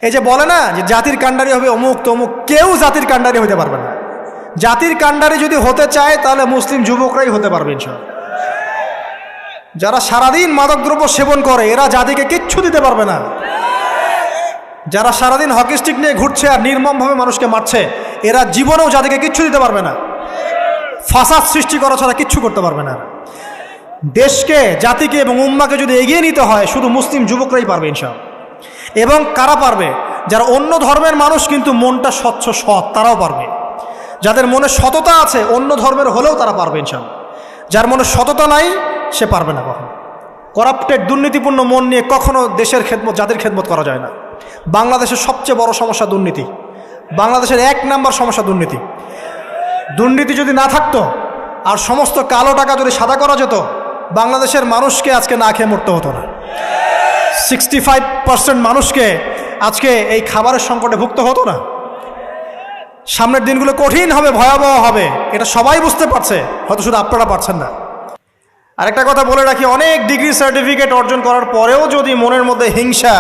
এই যে বলে না যে জাতির কাণ্ডারি হবে অমুক তমুক, কেউ জাতির কাণ্ডারি হতে পারবে না। জাতির কাণ্ডারি যদি হতে চায় তাহলে মুসলিম যুবকরাই হতে পারবে ইনশাআল্লাহ। যারা সারাদিন মাদকদ্রব্য সেবন করে এরা জাতিকে কিচ্ছু দিতে পারবে না। যারা সারাদিন হকি স্টিক নিয়ে ঘুরছে আর নির্মমভাবে মানুষকে মারছে এরা জীবনেও জাতিকে কিচ্ছু দিতে পারবে না। ফাসাদ সৃষ্টি করা ছাড়া কিচ্ছু করতে পারবে না। দেশকে, জাতিকে এবং উম্মাকে যদি এগিয়ে নিতে হয় শুধু মুসলিম যুবকরাই পারবে ইনশাআল্লাহ। এবং কারা পারবে? যারা অন্য ধর্মের মানুষ কিন্তু মনটা স্বচ্ছ সৎ, তারাও পারবে। যাদের মনে সততা আছে অন্য ধর্মের হলেও তারা পারবে ইনশাআল্লাহ। যার মনে সততা নাই সে পারবে না কখনো। করাপ্টেড, দুর্নীতিপূর্ণ মন নিয়ে কখনো দেশের খেদমত, জাতির খেদমত করা যায় না। বাংলাদেশের সবচেয়ে বড় সমস্যা দুর্নীতি। বাংলাদেশের 1 নাম্বার সমস্যা দুর্নীতি। দুর্নীতি যদি না থাকতো আর সমস্ত কালো টাকা যদি সাদা করা যেত বাংলাদেশের মানুষকে আজকে না খেয়ে মরতে হতো না। 65% মানুষকে আজকে এই খাবারের সংকটে ভুগতে হতো না। সামনের দিনগুলো কঠিন হবে, ভয়াবহ হবে, এটা সবাই বুঝতে পারছে, হয়তো শুধু আপনারা পারছেন না। আরেকটা কথা বলে রাখি, অনেক ডিগ্রি সার্টিফিকেট অর্জন করার পরেও যদি মনের মধ্যে হিংসা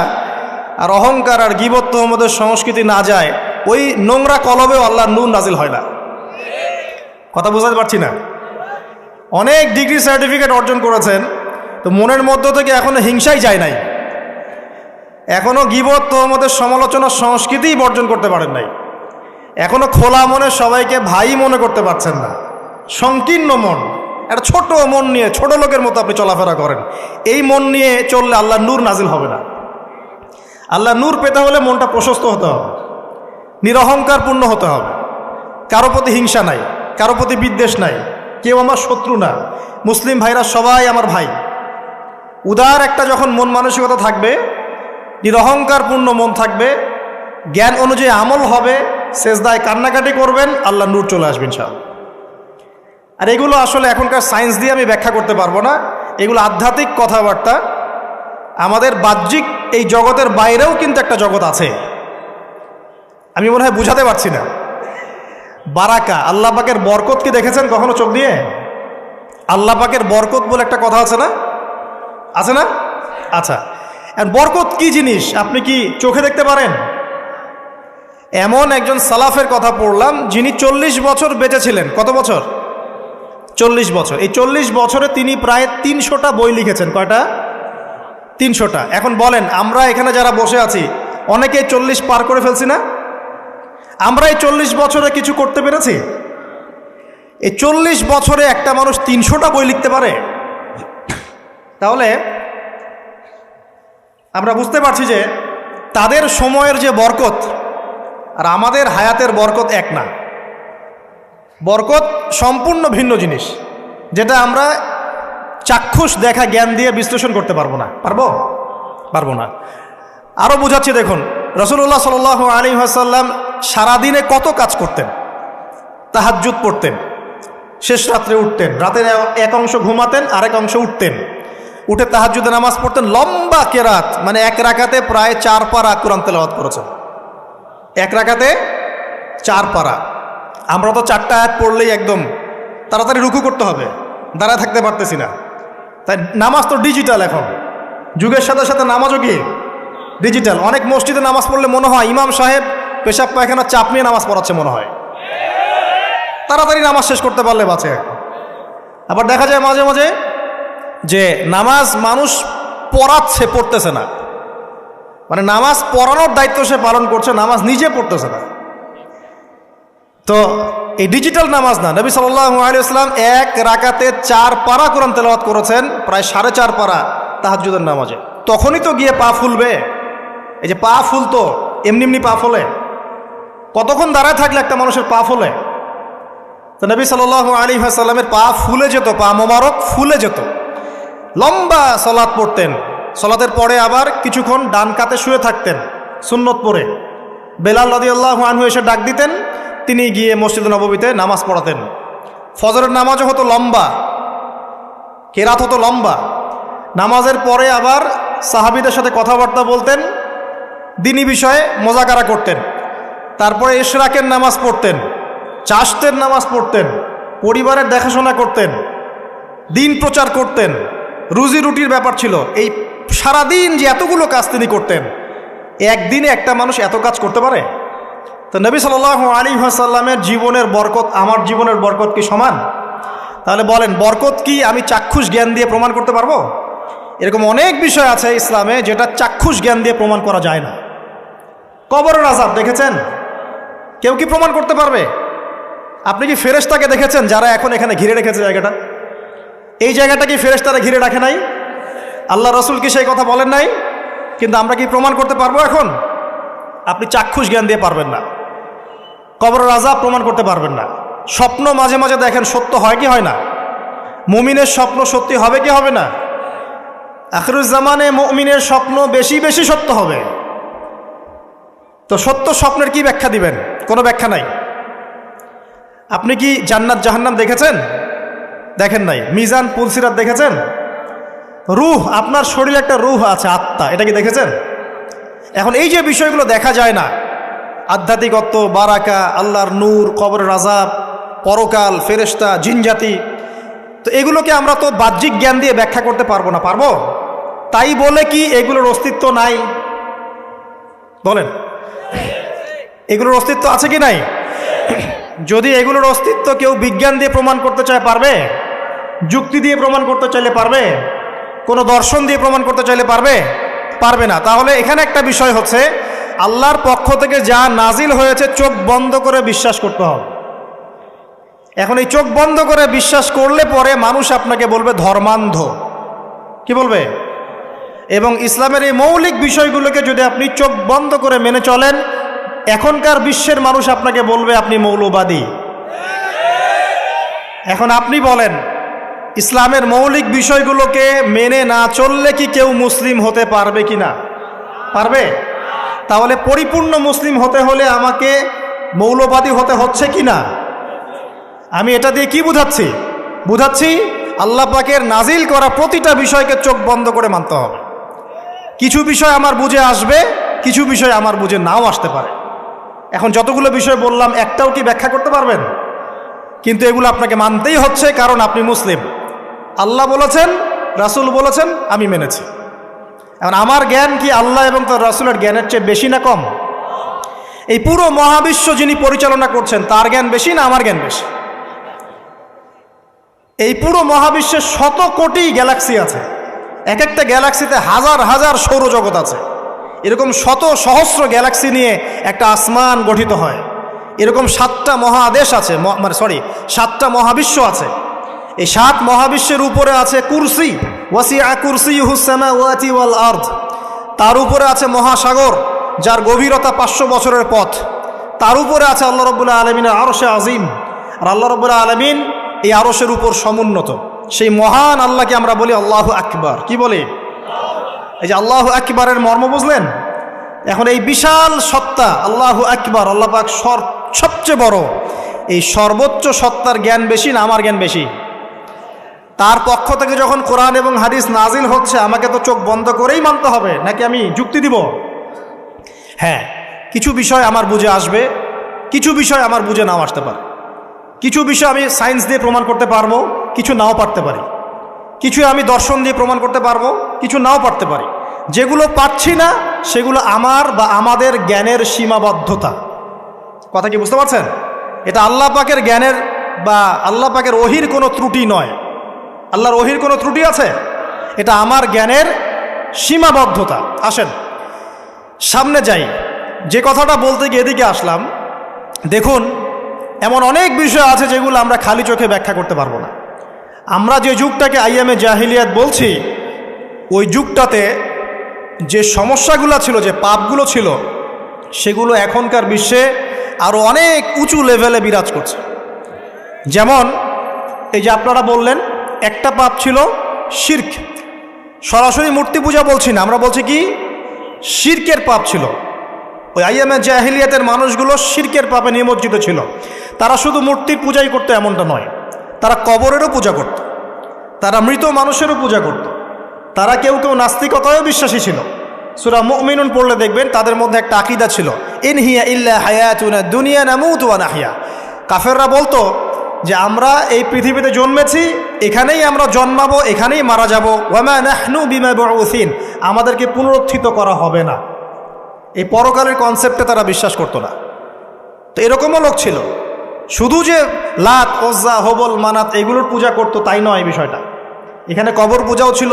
আর অহংকার আর গীবত তহমতের সংস্কৃতি না যায়, ওই নোংরা কলবেও আল্লাহর নূর নাজিল হয় না। কথা বুঝতে পারছি না? অনেক ডিগ্রি সার্টিফিকেট অর্জন করেছেন তো মনের মধ্য থেকে এখনো হিংসাই যায় নাই, এখনো গীবত তহমতের সমালোচনার সংস্কৃতিই বর্জন করতে পারেন নাই, এখনো খোলা মনে সবাইকে ভাই মনে করতে পারছেন না। সংকীর্ণ মন, একটা ছোট মন নিয়ে ছোট লোকের মতো আপনি চলাফেরা করেন। এই মন নিয়ে চললে আল্লাহর নূর নাজিল হবে না। আল্লাহর নূর পেতে হলে মনটা প্রশস্ত হতে হবে, নিরহংকারপূর্ণ হতে হবে, কারো প্রতি হিংসা নাই, কারো প্রতি বিদ্বেষ নাই, কেউ আমার শত্রু না, মুসলিম ভাইরা সবাই আমার ভাই। উদার একটা যখন মন মানসিকতা থাকবে, নিরহংকারপূর্ণ মন থাকবে, জ্ঞান অনুযায়ী আমল হবে, সেজদায় কান্নাকাটি করবেন, আল্লাহ নূর চলে আসবে ইনশাআল্লাহ। আর এগুলো আসলে এখনকার সায়েন্স দিয়ে আমি ব্যাখ্যা করতে পারবো না, এগুলো আধ্যাত্মিক কথাবার্তা। আমাদের বাহ্যিক এই জগতের বাইরেও কিন্তু একটা জগৎ আছে, আমি মনে হয় বুঝাতে পারছি না। বারাকা, আল্লাহ পাকের বরকত কি দেখেছেন কখনো চোখ দিয়ে? আল্লাহ পাকের বরকত বলে একটা কথা আছে না? আছে না? আচ্ছা, বরকত কি জিনিস আপনি কি চোখে দেখতে পারেন? এমন একজন সালাফের কথা পড়লাম যিনি 40 বছর বেঁচে ছিলেন। কত বছর? 40 বছর। এই 40 বছরে তিনি প্রায় 300টা বই লিখেছেন। কয়টা? 300টা। এখন বলেন, আমরা এখানে যারা বসে আছি অনেকে 40 পার করে ফেলছি না? আমরা এই 40 বছরে কিছু করতে পেরেছি? এই 40 বছরে একটা মানুষ 300টা বই লিখতে পারে? তাহলে আমরা বুঝতে পারছি যে তাদের সময়ের যে বরকত আর আমাদের হায়াতের বরকত এক না। বরকত সম্পূর্ণ ভিন্ন জিনিস, যেটা আমরা চাক্ষুষ দেখা জ্ঞান দিয়ে বিশ্লেষণ করতে পারবো না। পারবো না। আরও বোঝাচ্ছি দেখুন, রাসূলুল্লাহ সাল্লাল্লাহু আলাইহি ওয়াসাল্লাম সারাদিনে কত কাজ করতেন। তাহাজ্জুদ পড়তেন, শেষ রাত্রে উঠতেন, রাতের এক অংশ ঘুমাতেন, আরেক অংশ উঠতেন, উঠে তাহাজ্জুদে নামাজ পড়তেন, লম্বা কেরাত, মানে এক রাকাতে প্রায় 4 পারা কোরআন তেলাওয়াত করেছেন। এক রাকাতে 4 পারা। আমরা তো 4টা আয়াত পড়লেই একদম তাড়াতাড়ি রুকু করতে হবে, দাঁড়ায় থাকতে পারতেছি না। তাই নামাজ তো ডিজিটাল, এখন যুগের সাথে সাথে নামাজও কি ডিজিটাল। অনেক মসজিদে নামাজ পড়লে মনে হয় ইমাম সাহেব পেশাব পায়খানা চাপ নিয়ে নামাজ পড়াচ্ছে মনে হয়, তাড়াতাড়ি নামাজ শেষ করতে পারলে বাঁচে। আবার দেখা যায় মাঝে মাঝে যে নামাজ মানুষ পড়াচ্ছে, পড়তেছে না, মানে নামাজ পড়ানোর দায়িত্ব সে পালন করছে, নামাজ নিজে পড়তেছে না। তো এই ডিজিটাল নামাজ না, নবী সাল্লাল্লাহু আলাইহি ওয়াসাল্লাম এক রাকাতে 4 পারা কোরআন তেলাওয়াত করেছেন, প্রায় 4.5 পারা তাহাজ্জুদের নামাজে। তখনই তো গিয়ে পা ফুলবে। এই যে পা ফুলতো, এমনি এমনি পা ফোলে? কতক্ষণ দাঁড়ায় থাকলে একটা মানুষের পা ফোলে? তো নবী সাল্লাল্লাহু আলাইহি ওয়াসাল্লামের পা ফুলে যেত, পা মোবারক ফুলে যেত। লম্বা সালাত পড়তেন, সালাতের পরে আবার কিছুক্ষণ ডান কাতে শুয়ে থাকতেন সুন্নত পড়ে। বেলাল রাদিয়াল্লাহু আনহু এসে ডাক দিতেন, তিনি গিয়ে মসজিদ নববীতে নামাজ পড়াতেন। ফজরের নামাজও হতো লম্বা, কেরাত হতো লম্বা। নামাজের পরে আবার সাহাবীদের সাথে কথাবার্তা বলতেন, দিনী বিষয়ে মোজাকারা করতেন। তারপরে ইশরাকের নামাজ পড়তেন, চাশতের নামাজ পড়তেন, পরিবারের দেখাশোনা করতেন, দিন প্রচার করতেন, রুজি রুটির ব্যাপার ছিল। এই সারাদিন যে এতগুলো কাজ তিনি করতেন, একদিনে একটা মানুষ এত কাজ করতে পারে? তো নবী সাল্লাল্লাহু আলাইহি ওয়াসাল্লামের জীবনের বরকত আমার জীবনের বরকত কি সমান? তাহলে বলেন, বরকত কি আমি চাক্ষুষ জ্ঞান দিয়ে প্রমাণ করতে পারবো? এরকম অনেক বিষয় আছে ইসলামে যেটা চাক্ষুষ জ্ঞান দিয়ে প্রমাণ করা যায় না। কবরের আযাব দেখেছেন? কেউ কি প্রমাণ করতে পারবে? আপনি কি ফেরেশতাকে দেখেছেন যারা এখন এখানে ঘিরে রেখেছে জায়গাটা? এই জায়গাটা কি ফেরেশতারা ঘিরে রাখে নাই? আল্লাহ রসুল কি সেই কথা বলেন নাই? কিন্তু আমরা কি প্রমাণ করতে পারবো এখন? আপনি চাক্ষুষ জ্ঞান দিয়ে পারবেন না। কবরের আযাব প্রমাণ করতে পারবেন না। স্বপ্ন মাঝে মাঝে দেখেন, সত্য হয় কি হয় না? মুমিনের স্বপ্ন সত্যি হবে কি হবে না? আখিরুজ্জামানে মুমিনের স্বপ্ন বেশি বেশি সত্য হবে। তো সত্য স্বপ্নের কি ব্যাখ্যা দিবেন? কোনো ব্যাখ্যা নাই। আপনি কি জান্নাত জাহান্নাম দেখেছেন? দেখেন নাই। মিজান পুলসিরাত দেখেছেন? রূহ, আপনার শরীরে একটা রূহ আছে, আত্মা, এটা কি দেখেছেন? এখন এই যে বিষয়গুলো দেখা যায় না, আধ্যাত্মিকত্ব, বারাকা, আল্লাহর নূর, কবরের আযাব, পরকাল, ফেরেশতা, জিনজাতি, তো এগুলোকে আমরা তো বাহ্যিক জ্ঞান দিয়ে ব্যাখ্যা করতে পারবো না। পারবো? তাই বলে কি এগুলোর অস্তিত্ব নাই? বলেন, এগুলোর অস্তিত্ব আছে কি নাই? যদি এগুলোর অস্তিত্ব কেউ বিজ্ঞান দিয়ে প্রমাণ করতে চায় পারবে? যুক্তি দিয়ে প্রমাণ করতে চাইলে পারবে? কোনো দর্শন দিয়ে প্রমাণ করতে চাইলে পারবে? পারবে না। তাহলে এখানে একটা বিষয় হচ্ছে, আল্লাহর পক্ষ থেকে যা নাজিল হয়েছে চোখ বন্ধ করে বিশ্বাস করতে হবে। এখন এই চোখ বন্ধ করে বিশ্বাস করলে পরে মানুষ আপনাকে বলবে ধর্মান্ধ। কি বলবে? এবং ইসলামের এই মৌলিক বিষয়গুলোকে যদি আপনি চোখ বন্ধ করে মেনে চলেন, এখনকার বিশ্বের মানুষ আপনাকে বলবে আপনি মৌলবাদী। এখন আপনি বলেন, ইসলামের মৌলিক বিষয়গুলোকে মেনে না চললে কি কেউ মুসলিম হতে পারবে কি না? পারবে? তাহলে পরিপূর্ণ মুসলিম হতে হলে আমাকে মৌলবাদী হতে হচ্ছে কি না? আমি এটা দিয়ে কি বুঝাচ্ছি? বুঝাচ্ছি আল্লাহ পাকের নাজিল করা প্রতিটা বিষয়কে চোখ বন্ধ করে মানতে হবে। কিছু বিষয় আমার বুঝে আসবে, কিছু বিষয় আমার বুঝে নাও আসতে পারে। এখন যতগুলো বিষয় বললাম একটাও কি ব্যাখ্যা করতে পারবেন? কিন্তু এগুলো আপনাকে মানতেই হচ্ছে, কারণ আপনি মুসলিম। আল্লাহ বলেছেন, রাসূল বলেছেন, আমি মেনেছি। এখন আমার জ্ঞান কি আল্লাহ এবং তার রাসূলের জ্ঞানের চেয়ে বেশি না কম? এই পুরো মহাবিশ্ব যিনি পরিচালনা করছেন তার জ্ঞান বেশি না আমার জ্ঞান বেশি? এই পুরো মহাবিশ্বের শত কোটি গ্যালাক্সি আছে, এক একটা গ্যালাক্সিতে হাজার হাজার সৌরজগৎ আছে। এরকম শত সহস্র গ্যালাক্সি নিয়ে একটা আসমান গঠিত হয়। এরকম 7টা মহাদেশ আছে, সাতটা মহাবিশ্ব আছে। এই 7 মহাবিশ্বের উপরে আছে কুরসি, ওয়াসিআ কুরসিয়ুহুস সামাওয়াতি ওয়াল আরদ। তার উপরে আছে মহাসাগর, যার গভীরতা 500 বছরের পথ। তার উপরে আছে আল্লাহ রাব্বুল আলামিনের আরশে আজিম। আর আল্লাহ রাব্বুল আলামিন এই আরশের উপর সমুন্নত। সেই মহান আল্লাহকে আমরা বলি আল্লাহু আকবার। কি বলি? এই যে আল্লাহু আকবারের মর্ম বুঝলেন? এখন এই বিশাল সত্তা আল্লাহু আকবার, আল্লাহ পাক সবচেয়ে বড়, এই সর্বোচ্চ সত্তার জ্ঞান বেশি না আমার জ্ঞান বেশি? তার পক্ষ থেকে যখন কোরআন এবং হাদিস নাজিল হচ্ছে, আমাকে তো চোখ বন্ধ করেই মানতে হবে, নাকি আমি যুক্তি দিব? হ্যাঁ, কিছু বিষয় আমার বুঝে আসবে, কিছু বিষয় আমার বুঝে নাও আসতে পারে। কিছু বিষয় আমি সায়েন্স দিয়ে প্রমাণ করতে পারবো, কিছু নাও পারতে পারি। কিছু আমি দর্শন দিয়ে প্রমাণ করতে পারবো, কিছু নাও পারতে পারি। যেগুলো পারছি না সেগুলো আমার বা আমাদের জ্ঞানের সীমাবদ্ধতা। কথা কি বুঝতে পারছেন? এটা আল্লাহ পাকের জ্ঞানের বা আল্লাহ পাকের ওহির কোনো ত্রুটি নয়। আল্লাহর ওহির কোনো ত্রুটি আছে? এটা আমার জ্ঞানের সীমাবদ্ধতা। আসেন সামনে যাই। যে কথাটা বলতে গিয়ে এদিকে আসলাম, দেখুন এমন অনেক বিষয় আছে যেগুলো আমরা খালি চোখে ব্যাখ্যা করতে পারবো না। আমরা যে যুগটাকে আইয়ামে জাহিলিয়াত বলছি, ওই যুগটাতে যে সমস্যাগুলো ছিল, যে পাপগুলো ছিল, সেগুলো এখনকার বিশ্বে আরও অনেক উঁচু লেভেলে বিরাজ করছে। যেমন এই যে আপনারা বললেন, একটা পাপ ছিল শিরক। সরাসরি মূর্তি পূজা বলছি না, আমরা বলছি কি শিরকের পাপ ছিল। ওই আইয়ামে জাহিলিয়াতের মানুষগুলো শিরকের পাপে নিমজ্জিত ছিল। তারা শুধু মূর্তির পূজাই করতো এমনটা নয়, তারা কবরেরও পূজা করত, তারা মৃত মানুষেরও পূজা করত, তারা কেউ কেউ নাস্তিকতায়ও বিশ্বাসী ছিল। সূরা মুমিনুন পড়লে দেখবেন তাদের মধ্যে একটা আকীদা ছিল, ইন হিয়া ইল্লা হায়াতুনা দুনিয়া নামুতু ওয়া নাহয়া। কাফেররা বলতো যে আমরা এই পৃথিবীতে জন্মেছি, এখানেই আমরা জন্মাবো, এখানেই মারা যাব, ওয়া মা নাহনু বিমাবউসিন, আমাদেরকে পুনরুত্থিত করা হবে না। এই পরকালের কনসেপ্টে তারা বিশ্বাস করতো না। তো এরকমও লোক ছিল, শুধু যে লাত, ওজ্জা, হবল, মানাত এগুলোর পূজা করতো তাই নয় বিষয়টা। এখানে কবর পূজাও ছিল,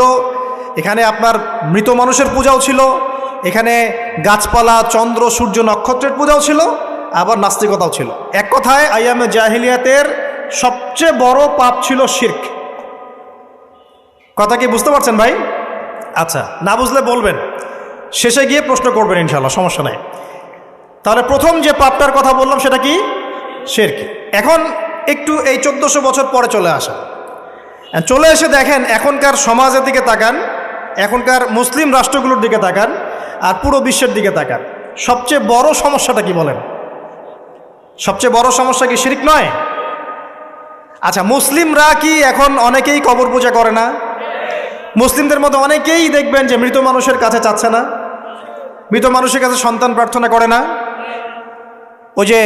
এখানে আপনার মৃত মানুষের পূজাও ছিল, এখানে গাছপালা, চন্দ্র, সূর্য, নক্ষত্রের পূজাও ছিল, আবার নাস্তিকতাও ছিল। এক কথায় আইয়ামে জাহিলিয়াতের সবচেয়ে বড় পাপ ছিল শিরক। কথা কি বুঝতে পারছেন ভাই? আচ্ছা, না বুঝলে বলবেন, শেষে গিয়ে প্রশ্ন করবেন ইনশাল্লাহ, সমস্যা নাই। তাহলে প্রথম যে পাপটার কথা বললাম সেটা কি? শিরক। এখন একটু এই 1400 বছর পরে চলে আসা, চলে এসে দেখেন এখনকার সমাজের দিকে তাকান, এখনকার মুসলিম রাষ্ট্রগুলোর দিকে তাকান, আর পুরো বিশ্বের দিকে তাকান। সবচেয়ে বড় সমস্যাটা কি বলেন? সবচেয়ে বড় সমস্যা কি শিরক নয়? আচ্ছা, মুসলিমরা কি এখন অনেকেই কবর পূজা করে না? মুসলিমদের মধ্যে অনেকেই দেখবেন যে মৃত মানুষের কাছে চাচ্ছে না, মৃত মানুষের কাছে সন্তান প্রার্থনা করে না, ওই যে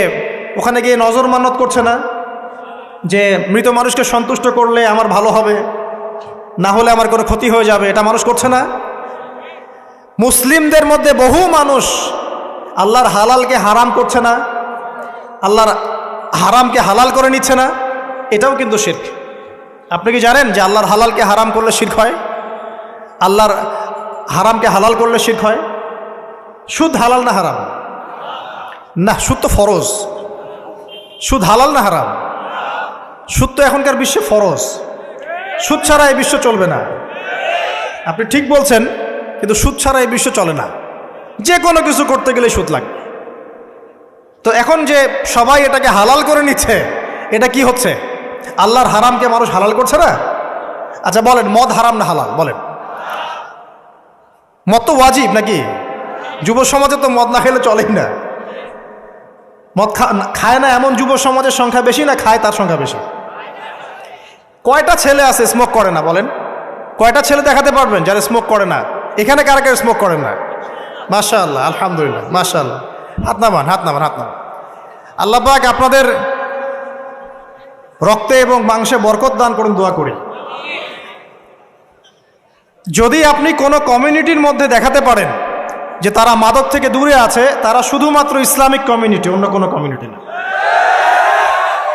ওখানে গিয়ে নজর মান্নত করছে না যে মৃত মানুষকে সন্তুষ্ট করলে আমার ভালো হবে, না হলে আমার কোনো ক্ষতি হয়ে যাবে, এটা মানুষ করছে না। মুসলিমদের মধ্যে বহু মানুষ আল্লাহর হালালকে হারাম করছে না, আল্লাহর হারামকে হালাল করে নিচ্ছে না, এটাও কিন্তু শিরক। আপনি কি জানেন যে আল্লাহর হালালকে হারাম করলে শিরক হয়? আল্লাহর হারামকে হালাল করলে শিরক হয়? সুদ হালাল না হারাম? না, সুদ তো ফরজ। সুদ হালাল না হারাম? সুদ তো এখনকার বিশ্বে ফরজ। সুদ ছাড়া এই বিশ্ব চলবে না। আপনি ঠিক বলছেন, কিন্তু সুদ ছাড়া এই বিশ্ব চলে না। যে কোনো কিছু করতে গেলে সুদ লাগবে। তো এখন যে সবাই এটাকে হালাল করে নিচ্ছে, এটা কি হচ্ছে? আল্লাহর হারামকে মানুষ হালাল করছে না? আচ্ছা বলেন, মদ হারাম না হালাল? বলেন। মদ তো ওয়াজিব নাকি? যুব সমাজে তো মদ না খেলে চলেই না। মদ খায় না এমন যুব সমাজের সংখ্যা বেশি না খায় তার সংখ্যা বেশি? কয়টা ছেলে আছে স্মোক করে না? বলেন, কয়টা ছেলে দেখাতে পারবেন যারা স্মোক করে না? এখানে কারা কারা স্মোক করেন না? মাশাআল্লাহ, আলহামদুলিল্লাহ, মাশাআল্লাহ। হাত নামান, হাত নামান, হাত নামান। আল্লাহ পাক আপনাদের রক্তে এবং মাংসে বরকত দান করুন, দোয়া করি। যদি আপনি কোনো কমিউনিটির মধ্যে দেখাতে পারেন যে তারা মাদক থেকে দূরে আছে, তারা শুধুমাত্র ইসলামিক কমিউনিটি, অন্য কোনো কমিউনিটি না।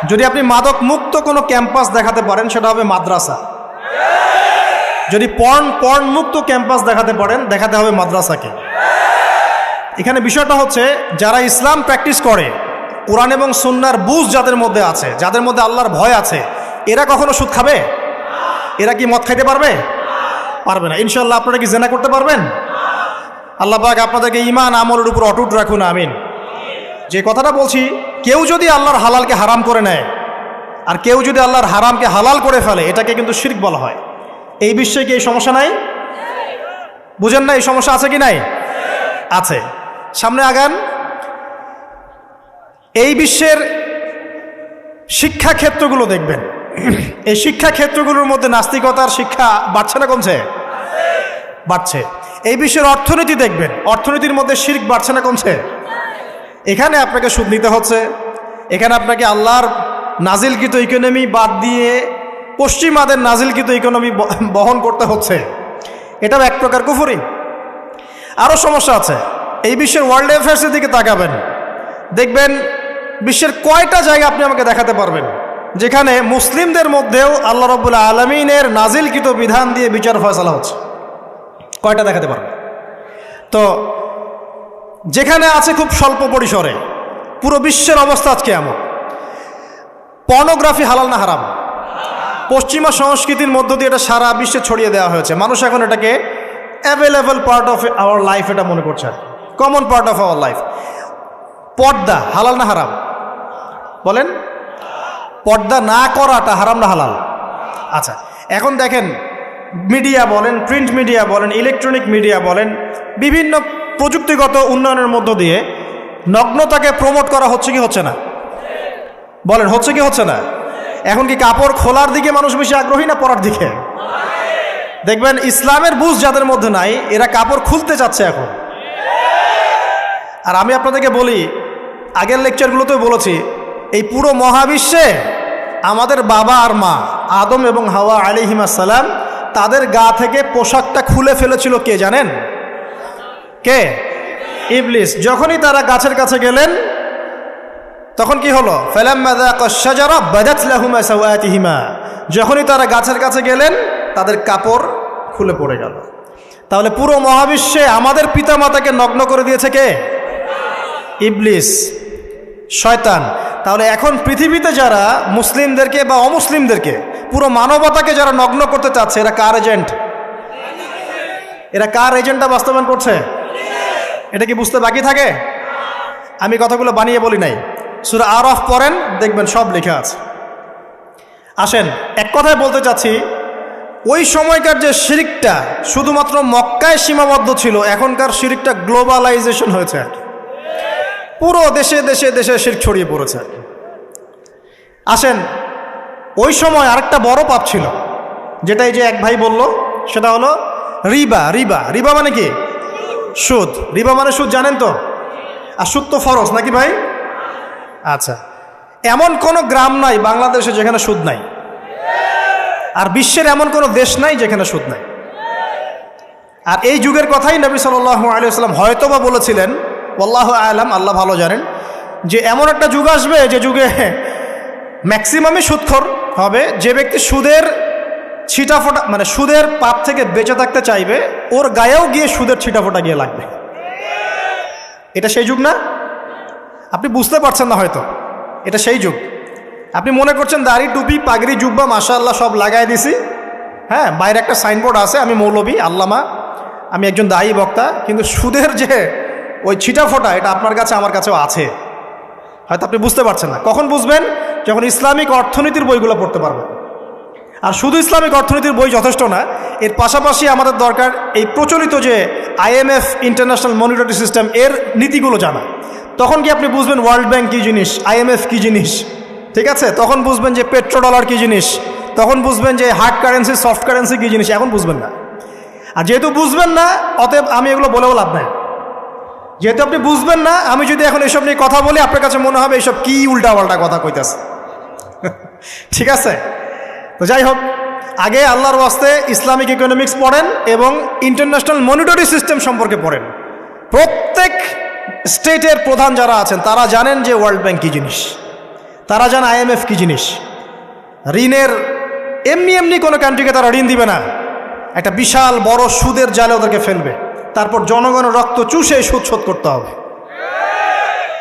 যদি আপনি মাদক মুক্ত কোনো ক্যাম্পাস দেখাতে পারেন, সেটা হবে মাদ্রাসা। যদি পর্ন মুক্ত ক্যাম্পাস দেখাতে পারেন, দেখাতে হবে মাদ্রাসাকে। এখানে বিষয়টা হচ্ছে, যারা ইসলাম প্র্যাকটিস করে, কোরআন এবং সুন্নাহর বুঝ যাদের মধ্যে আছে, যাদের মধ্যে আল্লাহর ভয় আছে, এরা কখনো সুদ খাবে? এরা কি মদ খাইতে পারবে? পারবে না। ইনশাআল্লাহ আপনারা কি জেনা করতে পারবেন? আল্লাহ পাক আপনাদেরকে ঈমান আমলের উপর অটুট রাখুন, আমিন। যে কথাটা বলছি, কেউ যদি আল্লাহর হালালকে হারাম করে নেয় আর কেউ যদি আল্লাহর হারামকে হালাল করে ফেলে, এটাকে কিন্তু শিরক বলা হয়। এই বিশ্বে কি এই সমস্যা নাই? বুঝেন না এই সমস্যা আছে কি নাই? আছে। সামনে আগান। এই বিশ্বের শিক্ষা ক্ষেত্রগুলো দেখবেন, এই শিক্ষা ক্ষেত্রগুলোর মধ্যে নাস্তিকতার শিক্ষা বাড়ছে না কমছে? বাড়ছে। এই বিশ্বের অর্থনীতি দেখবেন, অর্থনীতির মধ্যে শিরক বাড়ছে না কমছে? এখানে আপনাকে সুদ নিতে হচ্ছে, এখানে আপনাকে আল্লাহর নাজিলকৃত ইকোনমি বাদ দিয়ে পশ্চিমাদের নাজিলকৃত ইকোনমি বহন করতে হচ্ছে। এটাও এক প্রকার কুফরি। আরও সমস্যা আছে। এই বিশ্বের ওয়ার্ল্ড অ্যাফেয়ার্সের দিকে তাকাবেন, দেখবেন বিশ্বের কয়টা জায়গা আপনি আমাকে দেখাতে পারবেন যেখানে মুসলিমদের মধ্যেও আল্লাহ রাব্বুল আলামিনের নাজিলকৃত বিধান দিয়ে বিচার ফয়সালা হচ্ছে? কয়টা দেখাতে পারবেন? তো যেখানে আছে খুব স্বল্প পরিসরে। পুরো বিশ্বের অবস্থা আজকে এমন। পর্নোগ্রাফি হালাল না হারাম? পশ্চিমা সংস্কৃতির মধ্য দিয়ে এটা সারা বিশ্বে ছড়িয়ে দেওয়া হয়েছে। মানুষ এখন এটাকে available part of our life এটা মনে করছে, common part of our life. পর্দা হালাল না হারাম? বলেন, পর্দা না করাটা হারাম না হালাল? আচ্ছা, এখন দেখেন মিডিয়া বলেন, প্রিন্ট মিডিয়া বলেন, ইলেকট্রনিক মিডিয়া বলেন, বিভিন্ন প্রযুক্তিগত উন্নয়নের মধ্য দিয়ে নগ্নতাকে প্রমোট করা হচ্ছে কি হচ্ছে না? বলেন, হচ্ছে কি হচ্ছে না? এখন কি কাপড় খোলার দিকে মানুষ বেশি আগ্রহী না পরার দিকে? দেখবেন ইসলামের বুঝ যাদের মধ্যে নাই, এরা কাপড় খুলতে চাচ্ছে এখন। আর আমি আপনাদেরকে বলি, আগের লেকচারগুলোতেও বলেছি, এই পুরো মহাবিশ্বে আমাদের বাবা আর মা আদম এবং হাওয়া আলাইহিস সালাম, তাদের গা থেকে পোশাকটা খুলে ফেলেছিল কে জানেন? কে? ইবলিস। যখনই তারা গাছের কাছে গেলেন তখন কি হলো? ফালাম্মা যাকাশ শাজারা বাদাত লাহুমা সাওয়াতিহিমা। যখনই তারা গাছের কাছে গেলেন তাদের কাপড় খুলে পড়ে গেল। তাহলে পুরো মহাবিশ্বে আমাদের পিতামাতাকে নগ্ন করে দিয়েছে কে? ইবলিস, শয়তান। তাহলে এখন পৃথিবীতে যারা মুসলিমদেরকে বা অমুসলিমদেরকে, পুরো মানবতাকে যারা নগ্ন করতে চাচ্ছে, এরা কার এজেন্ট? এরা কার এজেন্টটা বাস্তবায়ন করছে? এটা কি বুঝতে বাকি থাকে? আমি কথাগুলো বানিয়ে বলি নাই। সূরা আরাফ পড়েন, দেখবেন সব লেখা আছে। আসেন, এক কথায় বলতে চাচ্ছি, ওই সময়কার যে শিরকটা শুধুমাত্র মক্কায় সীমাবদ্ধ ছিল, এখনকার শিরকটা গ্লোবালাইজেশন হয়েছে আর কি। পুরো দেশে দেশে দেশে শিরক ছড়িয়ে পড়েছে। আসেন, ওই সময় আরেকটা বড় পাপ ছিল, যেটা এই যে এক ভাই বলল, সেটা হলো রিবা। রিবা, রিবা মানে কি? সুদ। রিবা মানে সুদ, জানেন তো? আর সুদ তো ফরজ নাকি ভাই? আচ্ছা, এমন কোনো গ্রাম নাই বাংলাদেশে যেখানে সুদ নাই, আর বিশ্বের এমন কোনো দেশ নাই যেখানে সুদ নাই। আর এই যুগের কথাই নবী সাল্লাল্লাহু আলাইহি ওয়াসাল্লাম হয়তোবা বলেছিলেন, আল্লাহু আ'লাম, আল্লাহ ভালো জানেন, যে এমন একটা যুগ আসবে যে যুগে ম্যাক্সিমামই সুদখোর হবে। যে ব্যক্তি সুদের ছিটাফোটা, মানে সুদের পাপ থেকে বেঁচে থাকতে চাইবে, ওর গায়েও গিয়ে সুদের ছিটাফোটা গিয়ে লাগবে। এটা সেই যুগ না? আপনি বুঝতে পারছেন না হয়তো, এটা সেই যুগ। আপনি মনে করছেন দাড়ি, টুপি, পাগড়ি, জুব্বা মাশাআল্লাহ সব লাগাই দিছি, হ্যাঁ, বাইরে একটা সাইনবোর্ড আছে, আমি মৌলবী, আল্লামা, আমি একজন দায়ী বক্তা, কিন্তু সুদের যে ওই ছিটাফোটা, এটা আপনার কাছে আমার কাছেও আছে। হয়তো আপনি বুঝতে পারছেন না। কখন বুঝবেন? যখন ইসলামিক অর্থনীতির বইগুলো পড়তে পারবেন। আর শুধু ইসলামিক অর্থনীতির বই যথেষ্ট না, এর পাশাপাশি আমাদের দরকার এই প্রচলিত যে IMF, ইন্টারন্যাশনাল মনিটারি সিস্টেম, এর নীতিগুলো জানা। তখন কি আপনি বুঝবেন ওয়ার্ল্ড ব্যাংক কী জিনিস, IMF কী জিনিস, ঠিক আছে? তখন বুঝবেন যে পেট্রো ডলার কী জিনিস, তখন বুঝবেন যে হার্ড কারেন্সি, সফট কারেন্সি কী জিনিস, এখন বুঝবেন না। আর যেহেতু বুঝবেন না, অতএব আমি এগুলো বলেও লাভ নাই। যেহেতু আপনি বুঝবেন না, আমি যদি এখন এসব নিয়ে কথা বলি, আপনার কাছে মনে হবে এইসব কী উল্টাপাল্টা কথা কইতাছে। ঠিক আছে? তো যাই হোক, আগে আল্লাহর ওয়াস্তে ইসলামিক ইকোনমিক্স পড়েন এবং ইন্টারন্যাশনাল মনিটারি সিস্টেম সম্পর্কে পড়েন। প্রত্যেক স্টেটের প্রধান যারা আছেন তারা জানেন যে ওয়ার্ল্ড ব্যাংক কী জিনিস, তারা জানে IMF কী জিনিস। ঋণের এমনি এমনি কোনো কান্ট্রিকে তারা ঋণ দিবে না, একটা বিশাল বড় সুদের জালে ওদেরকে ফেলবে, তারপর জনগণের রক্ত চুষে সুদ শোধ করতে হবে।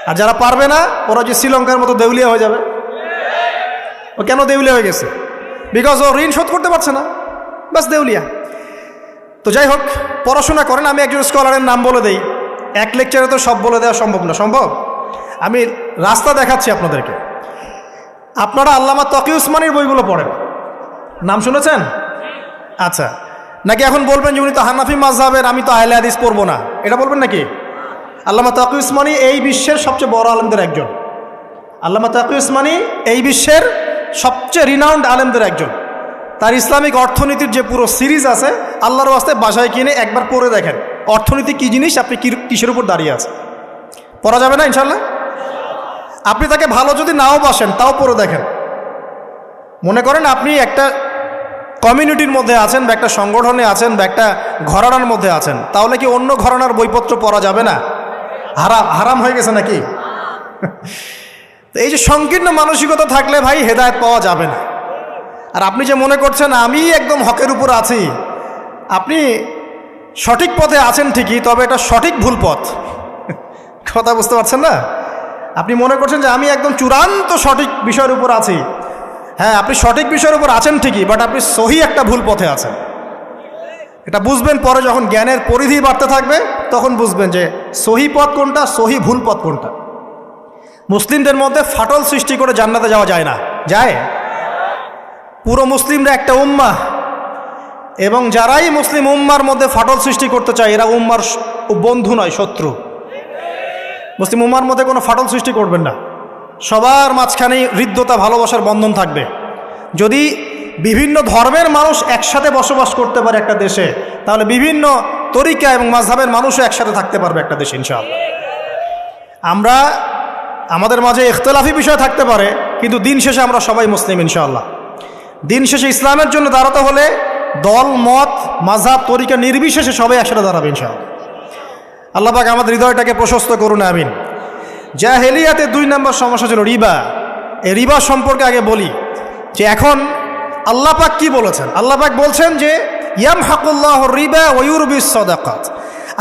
আর যারা পারবে না, ওরা যে শ্রীলঙ্কার মতো দেউলিয়া হয়ে যাবে। ও কেন দেউলিয়া হয়ে গেছে? বিকজ ও ঋণ শোধ করতে পারছে না, বাস দেউলিয়া। তো যাই হোক, পড়াশোনা করেন। আমি একজন স্কলারের নাম বলে দেই, এক লেকচারে তো সব বলে দেওয়া সম্ভব না। সম্ভব? আমি রাস্তা দেখাচ্ছি আপনাদেরকে। আপনারা আল্লামা তকি উসমানীর বইগুলো পড়েন, নাম শুনেছেন? আচ্ছা, নাকি এখন বলবেন যে উনি তো হানাফি মাযহাবের, আমি তো আহলে হাদিস পড়বো না, এটা বলবেন নাকি? আল্লামা তকি উসমানী এই বিশ্বের সবচেয়ে বড় আলেমদের একজন। আল্লামা তকি উসমানী এই বিশ্বের সবচেয়ে রিনাউন্ড আলেমদের একজন। তার ইসলামিক অর্থনীতির যে পুরো সিরিজ আছে, আল্লাহর ওয়াস্তে বাসায় কিনে একবার পড়ে দেখেন অর্থনীতি কী জিনিস, আপনি কিসের উপর দাঁড়িয়ে আছে। পড়া যাবে না ইনশাল্লাহ? আপনি তাকে ভালো যদি নাও বাসেন, তাও পড়ে দেখেন। মনে করেন আপনি একটা কমিউনিটির মধ্যে আছেন, বা একটা সংগঠনে আছেন, বা একটা ঘরানার মধ্যে আছেন, তাহলে কি অন্য ঘরানার বইপত্র পড়া যাবে না? হারাম হয়ে গেছে নাকি? তো এই যে সংকীর্ণ মানসিকতা থাকলে ভাই হেদায়েত পাওয়া যাবে না। আর আপনি যে মনে করছেন আমি একদম হকের উপর আছি, আপনি সঠিক পথে আছেন ঠিকই, তবে এটা সঠিক ভুল পথ। কথা বুঝতে পারছেন না? আপনি মনে করছেন যে আমি একদম চূড়ান্ত সঠিক বিষয়ের উপর আছি। হ্যাঁ, আপনি সঠিক বিষয়ের উপর আছেন ঠিকই, বাট আপনি সহি একটা ভুল পথে আছেন। এটা বুঝবেন পরে, যখন জ্ঞানের পরিধি বাড়তে থাকবে, তখন বুঝবেন যে সহি পথ কোনটা, সহি ভুল পথ কোনটা। মুসলিমদের মধ্যে ফাটল সৃষ্টি করে জান্নাতে যাওয়া যায় না? যায়? পুরো মুসলিমরা একটা উম্মাহ, এবং যারাই মুসলিম উম্মার মধ্যে ফাটল সৃষ্টি করতে চায়, এরা উম্মার বন্ধু নয়, শত্রু। মুসলিম উম্মার মধ্যে কোনো ফাটল সৃষ্টি করবেন না। সবার মাঝখানেই হৃদ্যতা, ভালোবাসার বন্ধন থাকবে। যদি বিভিন্ন ধর্মের মানুষ একসাথে বসবাস করতে পারে একটা দেশে, তাহলে বিভিন্ন তরিকা এবং মাযহাবের মানুষও একসাথে থাকতে পারবে একটা দেশে ইনশাআল্লাহ। আমরা আমাদের মাঝে ইখতিলাফি বিষয় থাকতে পারে, কিন্তু দিন শেষে আমরা সবাই মুসলিম ইনশাআল্লাহ। দিন শেষে ইসলামের জন্য দাঁড়াতে হলে দল, মত, মাযহাব, তরিকা নির্বিশেষে সবাই একসাথে দাঁড়াবে ইনশাআল্লাহ। আল্লাহ পাক আমাদের হৃদয়টাকে প্রশস্ত করুন, আমিন। জাহেলিয়াতে 2 নম্বর সমস্যা ছিল রিবা। এই রিবা সম্পর্কে আগে বলি যে এখন আল্লাহ পাক কি বলেছেন। আল্লাহ পাক বলছেন যে ইয়ামহাকুল্লাহুর রিবা ওয়া ইউরবিস সাদাকাত।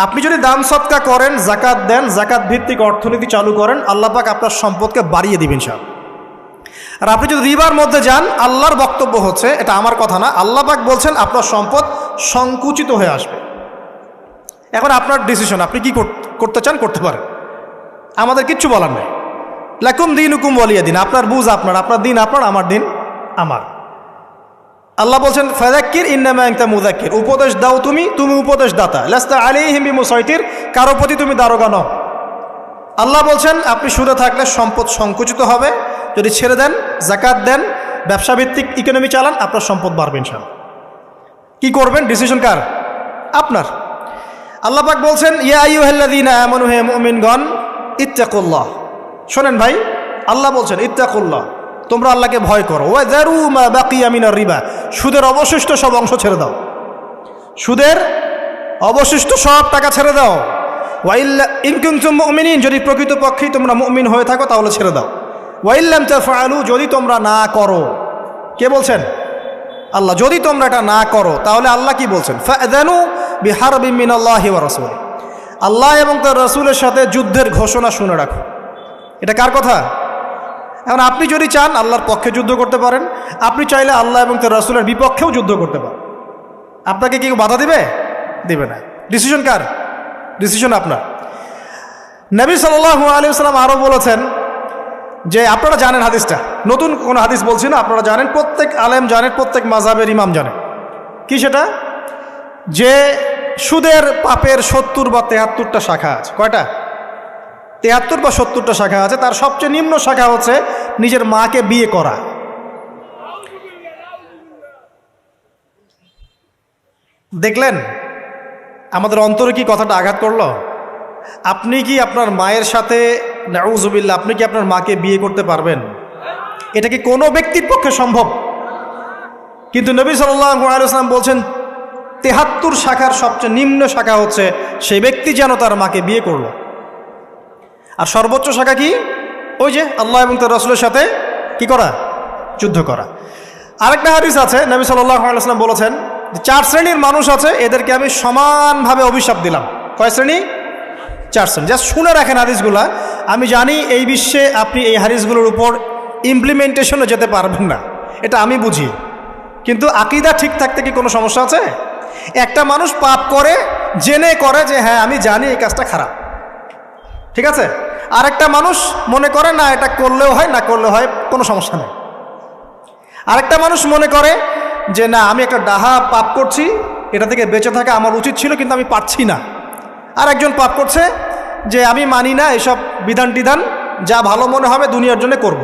আপনি যদি দান সদকা করেন, যাকাত দেন, যাকাত ভিত্তিক অর্থনীতি চালু করেন, আল্লাহ পাক আপনার সম্পদকে বাড়িয়ে দিবেন ইনশাআল্লাহ। আর আপনি যদি রিবার মধ্যে যান, আল্লাহর বক্তব্য হচ্ছে, এটা আমার কথা না, আল্লাহ পাক বলছেন আপনার সম্পদ সংকুচিত হয়ে আসবে। এখন আপনার ডিসিশন, আপনি কি করতে চান করতে পারেন, আমাদের কিচ্ছু বলার নেই। লাকুম দীনুকুম ওয়ালিয়া দিন, আপনার বুঝ আপনার, আপনার দিন আপনার, আমার দিন আমার। আল্লাহ বলছেন ফাযাক্কির ইন্নামা আনতা মুযাক্কির, উপদেশ দাও তুমি, তুমি উপদেশ দাতা। লাস্তা আলাইহিম বিমুসাইতির, কারো প্রতি তুমি দারোগা নও। আল্লাহ বলছেন আপনি সুদে থাকলে সম্পদ সংকুচিত হবে, যদি ছেড়ে দেন, যাকাত দেন, ব্যবসা ভিত্তিক ইকোনমি চালান, আপনার সম্পদ বাড়বে ইনশাআল্লাহ। কি করবেন, ডিসিশন কার? আপনার। আল্লাহ পাক বলছেন ইয়া আইয়ুহাল্লাযীনা আমানু, হে মুমিনগণ, ইত্তাকুল্লাহ। শোনেন ভাই, আল্লাহ বলছেন ইত্তাকুল্লাহ, তোমরা আল্লাহকে ভয় করো। ওয়া যারু মা বাকিয়া মিনার রিবা, সুদের অবশিষ্ট সব অংশ ছেড়ে দাও, সুদের অবশিষ্ট সব টাকা ছেড়ে দাও। ওয়া ইল্লা ইন কুনতুম মুমিনিন, যদি প্রকৃতপক্ষেই তোমরা মুমিন হয়ে থাকো তাহলে ছেড়ে দাও। ওয়া ইল্লাম তাফআলু, যদি তোমরা না করো। কে বলছেন? আল্লাহ। যদি তোমরা এটা না করো তাহলে আল্লাহ কি বলছেন? ফাআযানু বিহারবিন মিনাল্লাহি ওয়া রাসূলিহি, আল্লাহ এবং তার রাসূলের সাথে যুদ্ধের ঘোষণা শুনে রাখো। এটা কার কথা? এখন আপনি যদি চান আল্লাহর পক্ষে যুদ্ধ করতে পারেন, আপনি চাইলে আল্লাহ এবং তার রাসূলের বিপক্ষেও যুদ্ধ করতে পারেন। আপনাকে কি বাধা দিবে? দিবে না। ডিসিশন কার? ডিসিশন আপনার। নবী সাল্লাল্লাহু আলাইহি ওয়াসাল্লাম আরও বলেছেন যে, আপনারা জানেন হাদিসটা, নতুন কোনো হাদিস বলছি না, আপনারা জানেন, প্রত্যেক আলেম জানেন, প্রত্যেক মাযহাবের ইমাম জানেন। কি সেটা? যে সুদের পাপের 70 বা 73টা শাখা আছে। কয়টা? 73 বা 70টা শাখা আছে। তার সবচেয়ে নিম্ন শাখা হচ্ছে নিজের মাকে বিয়ে করা। দেখলেন আমাদের অন্তরে কি কথাটা আঘাত করলো? আপনি কি আপনার মায়ের সাথে, নাউযুবিল্লাহ, আপনি কি আপনার মাকে বিয়ে করতে পারবেন? এটা কি কোনো ব্যক্তির পক্ষে সম্ভব? কিন্তু নবী সাল্লাল্লাহু আলাইহি ওয়াসাল্লাম বলছেন 73 শাখার সবচেয়ে নিম্ন শাখা হচ্ছে সেই ব্যক্তি যেন তার মাকে বিয়ে করলো। আর সর্বোচ্চ শাখা কি? ওই যে আল্লাহ এবং তার রাসূলের সাথে কি করা? যুদ্ধ করা। আরেকটা হাদিস আছে, নবী সাল্লাল্লাহু আলাইহি ওয়াসাল্লাম বলেছেন 4 শ্রেণীর মানুষ আছে, এদেরকে আমি সমানভাবে অভিশাপ দিলাম। কয় শ্রেণী? 4 শ্রেণী। জাস্ট শুনে রাখেন হাদিসগুলা। আমি জানি এই বিশ্বে আপনি এই হাদিসগুলোর উপর ইমপ্লিমেন্টেশনে যেতে পারবেন না, এটা আমি বুঝি, কিন্তু আকীদা ঠিক থাকতে কি কোনো সমস্যা আছে? একটা মানুষ পাপ করে, জেনে করে যে হ্যাঁ আমি জানি এই কাজটা খারাপ, ঠিক আছে। আরেকটা মানুষ মনে করে না এটা করলেও হয়, না করলেও হয়, কোনো সমস্যা নেই। আরেকটা মানুষ মনে করে যে না আমি একটা ডাহা পাপ করছি, এটা থেকে বেঁচে থাকা আমার উচিত ছিল কিন্তু আমি পারছি না। আর একজন পাপ করছে যে আমি মানি না এসব বিধান টিধান, যা ভালো মনে হবে দুনিয়ার জন্য করব।